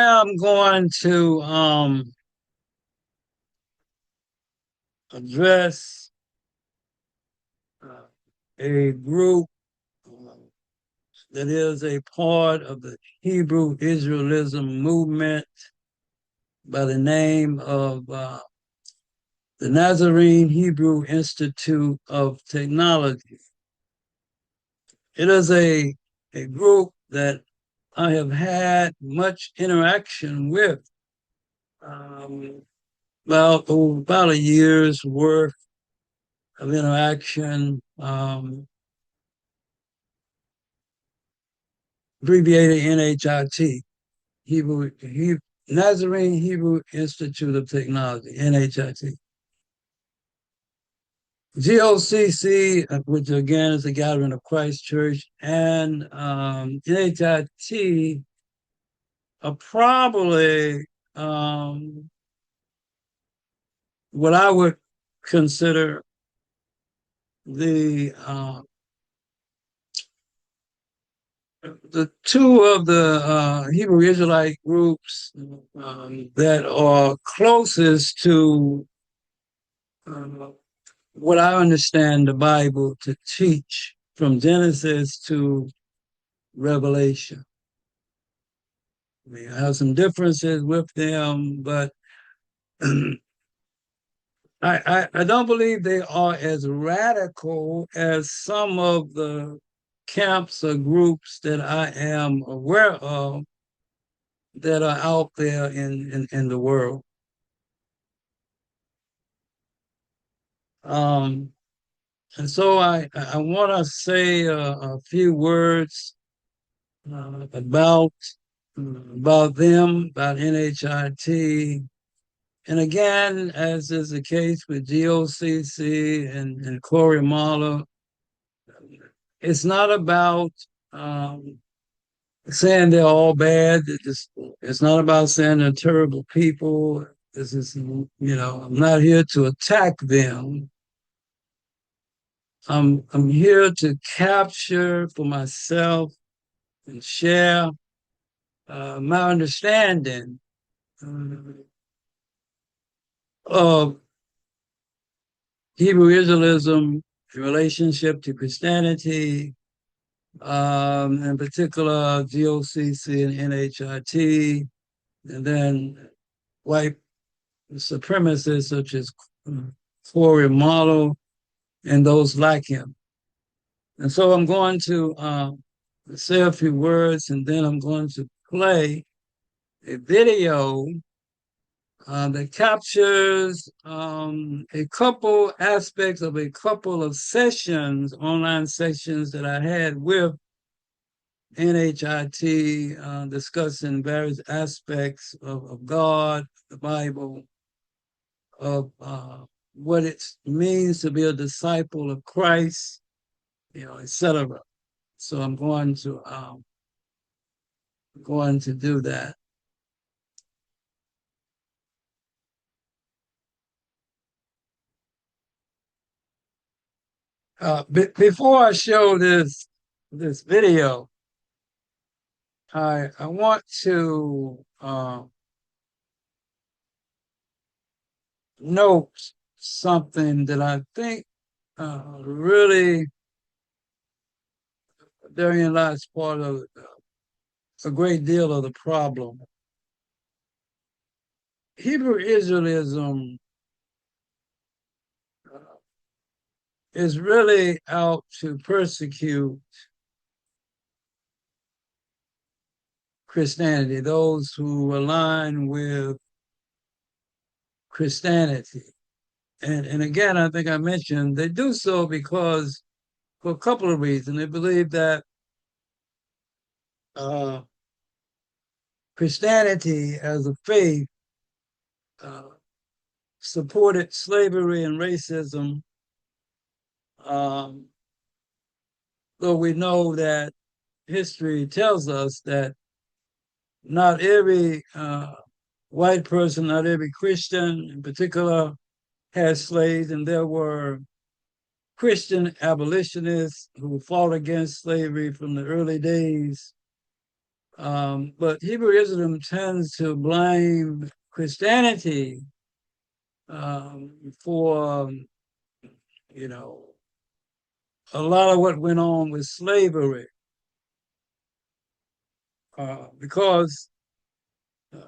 I'm going to address uh, a group uh, that is a part of the Hebrew Israelism movement by the name of the Nazarene Hebrew Institute of Technology. It is a group that I have had much interaction with, um, about a year's worth of interaction, abbreviated NHIT, Nazarene Hebrew Institute of Technology, NHIT. GOCC, which again is the Gathering of Christ Church, and NHIT are probably what I would consider the the two of the Hebrew Israelite groups that are closest to uh, what I understand the Bible to teach from Genesis to Revelation. I mean, I have some differences with them, but I don't believe they are as radical as some of the camps or groups that I am aware of that are out there in the world. Um, and so I want to say a few words about them, about NHIT. And again, as is the case with GOCC and Corey Mahler, it's not about saying they're all bad. It's not about saying they're terrible people. This is, I'm not here to attack them. I'm here to capture for myself and share my understanding of Hebrew Israelism in relationship to Christianity, in particular GOCC and NHIT, and then white supremacists such as Corey Marlowe and those like him. And so I'm going to say a few words, and then I'm going to play a video that captures a couple aspects of a couple of sessions, online sessions that I had with NHIT, discussing various aspects of God, the Bible, of what it means to be a disciple of Christ, etc. So I'm going to do that. Before I show this video, I want to note something that I think really therein lies part of a great deal of the problem. Hebrew Israelism is really out to persecute Christianity, those who align with Christianity. And again, I think I mentioned they do so because for a couple of reasons. They believe that uh, Christianity as a faith uh, supported slavery and racism, um, though we know that history tells us that not every white person, not every Christian in particular, had slaves, and there were Christian abolitionists who fought against slavery from the early days But Hebrewism tends to blame Christianity for, you know, a lot of what went on with slavery, because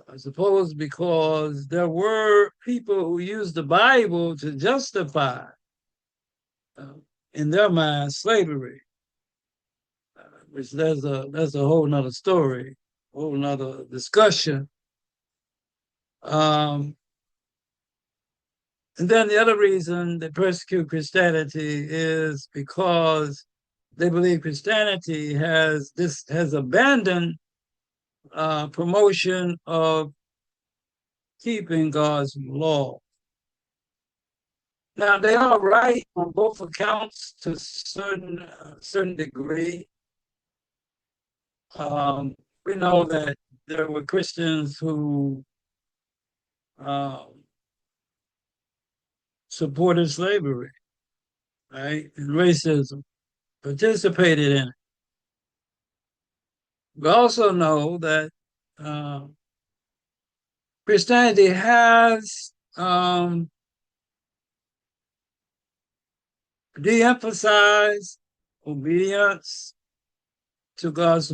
I suppose because there were people who used the Bible to justify, uh, in their mind, slavery, which that's a whole nother story, whole nother discussion. Um, and then the other reason they persecute Christianity is because they believe Christianity has abandoned promotion of keeping God's law. Now they are right on both accounts to certain degree. We know that there were Christians who um, supported slavery, right, and racism, participated in it. We also know that uh, Christianity has de-emphasized obedience to God's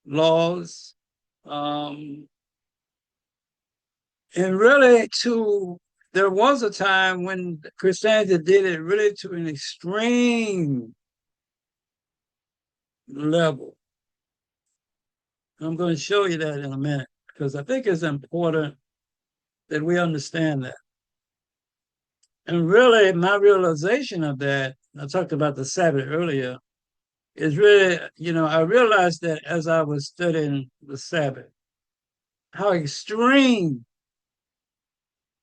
laws, um, and really there was a time when Christianity did it really to an extreme level. I'm going to show you that in a minute because I think it's important that we understand that. And really, my realization of that, I talked about the Sabbath earlier, is really, I realized that as I was studying the Sabbath, how extreme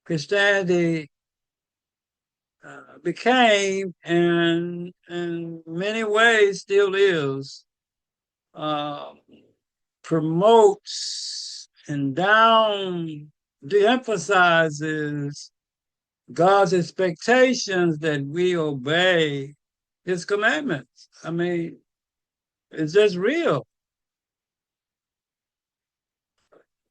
Christianity became and in many ways still is, uh, promotes and de-emphasizes God's expectations that we obey his commandments. I mean, it's just real.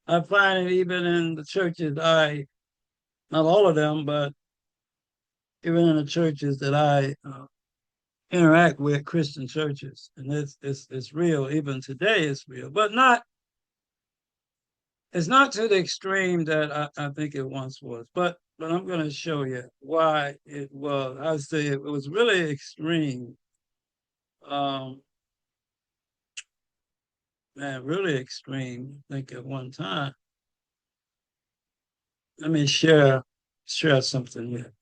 I find it even in the churches not all of them, but even in the churches that I interact with, Christian churches, and it's real. Even today, it's real, but it's not to the extreme that I think it once was. But I'm going to show you why it was. I say it was really extreme. Um, Man, really extreme. I think at one time. Let me share something here.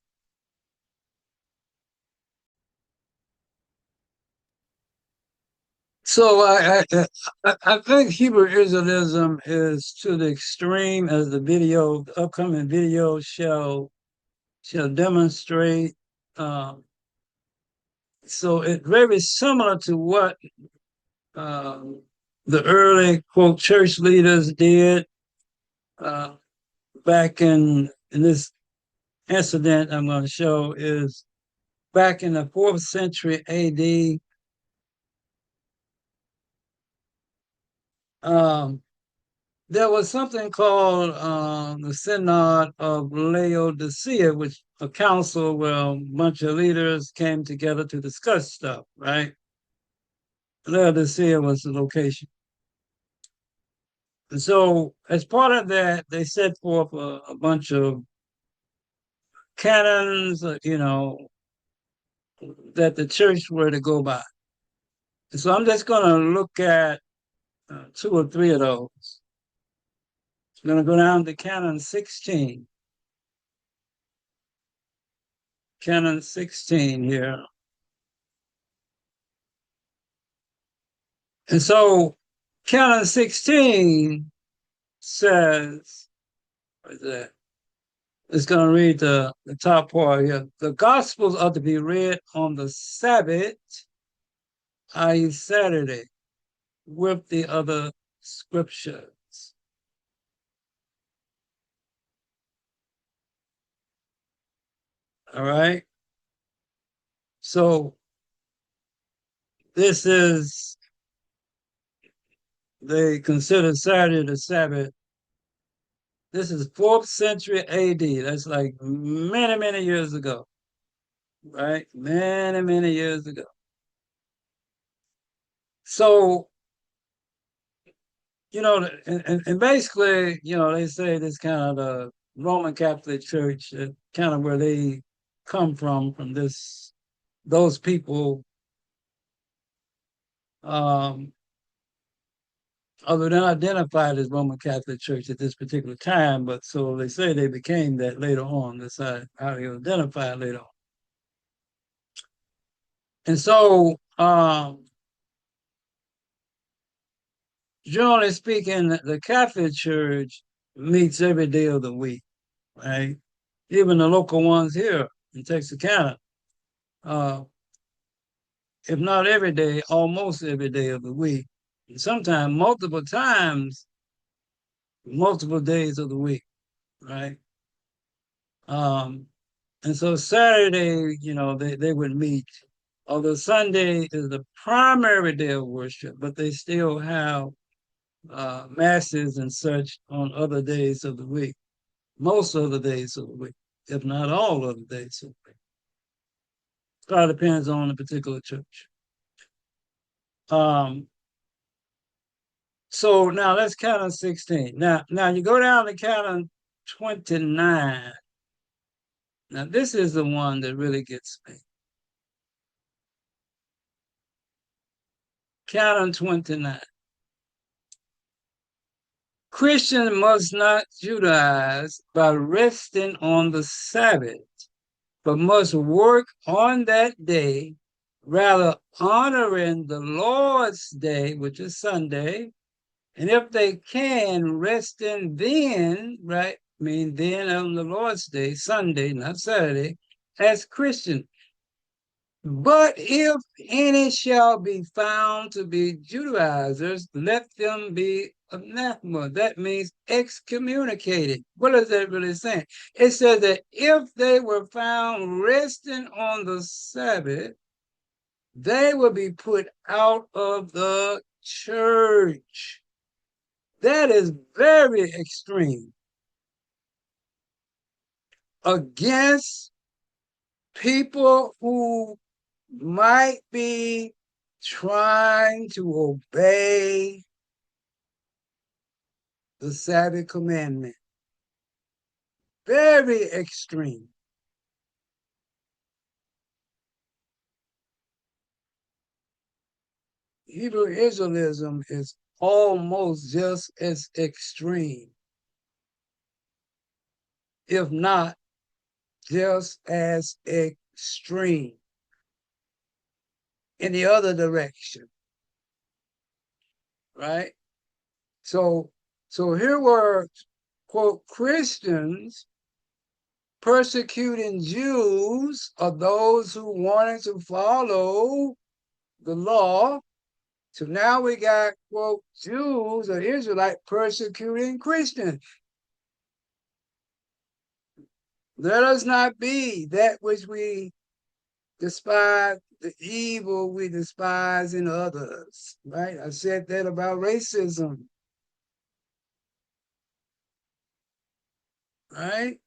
So I think Hebrew Israelism is to the extreme as the upcoming video shall demonstrate. Um, so it's very similar to what um, the early quote church leaders did uh, back in this incident. I'm going to show is back in the fourth century A.D. Um, there was something called the Synod of Laodicea, which a council where a bunch of leaders came together to discuss stuff, right? Laodicea was the location. And so, as part of that, they set forth a bunch of canons, that the church were to go by. And so, I'm just going to look at two or three of those. I'm going to go down to Canon 16. Canon 16 here. And so Canon 16 says, what is that? It's going to read the top part here. The Gospels are to be read on the Sabbath, i.e., Saturday, with the other scriptures. All right. So this is they consider Saturday the Sabbath. This is 4th century AD. That's like many, many years ago, right? Many, many years ago. So, and basically, they say this kind of the Roman Catholic Church, kind of where they come from those people, um, although they're not identified as Roman Catholic Church at this particular time, but so they say they became that later on. That's how they were identified later on. And so, generally speaking, the Catholic Church meets every day of the week, right? Even the local ones here in Texarkana, uh, if not every day, almost every day of the week. And sometimes multiple times, multiple days of the week, right? Um, and so Saturday, they would meet. Although Sunday is the primary day of worship, but they still have masses and such on other days of the week, most of the days of the week, if not all of the days of the week. It all depends on the particular church. Um, so now let's count on 16. Now you go down to count on 29. Now this is the one that really gets me. Count on 29. Christians must not Judaize by resting on the Sabbath, but must work on that day, rather honoring the Lord's day, which is Sunday. And if they can, resting then, right? I mean, then on the Lord's day, Sunday, not Saturday, as Christians. But if any shall be found to be Judaizers, let them be anathema. That means excommunicated. What is that really saying? It says that if they were found resting on the Sabbath, they will be put out of the church. That is very extreme. Against people who might be trying to obey the Sabbath commandment. Very extreme. Hebrew Israelism is almost just as extreme, if not just as extreme in the other direction, right? So, so here were, quote, Christians persecuting Jews or those who wanted to follow the law. So now we got, quote, Jews or Israelites persecuting Christians. Let us not be that which we despise, the evil we despise in others, right? I said that about racism, right?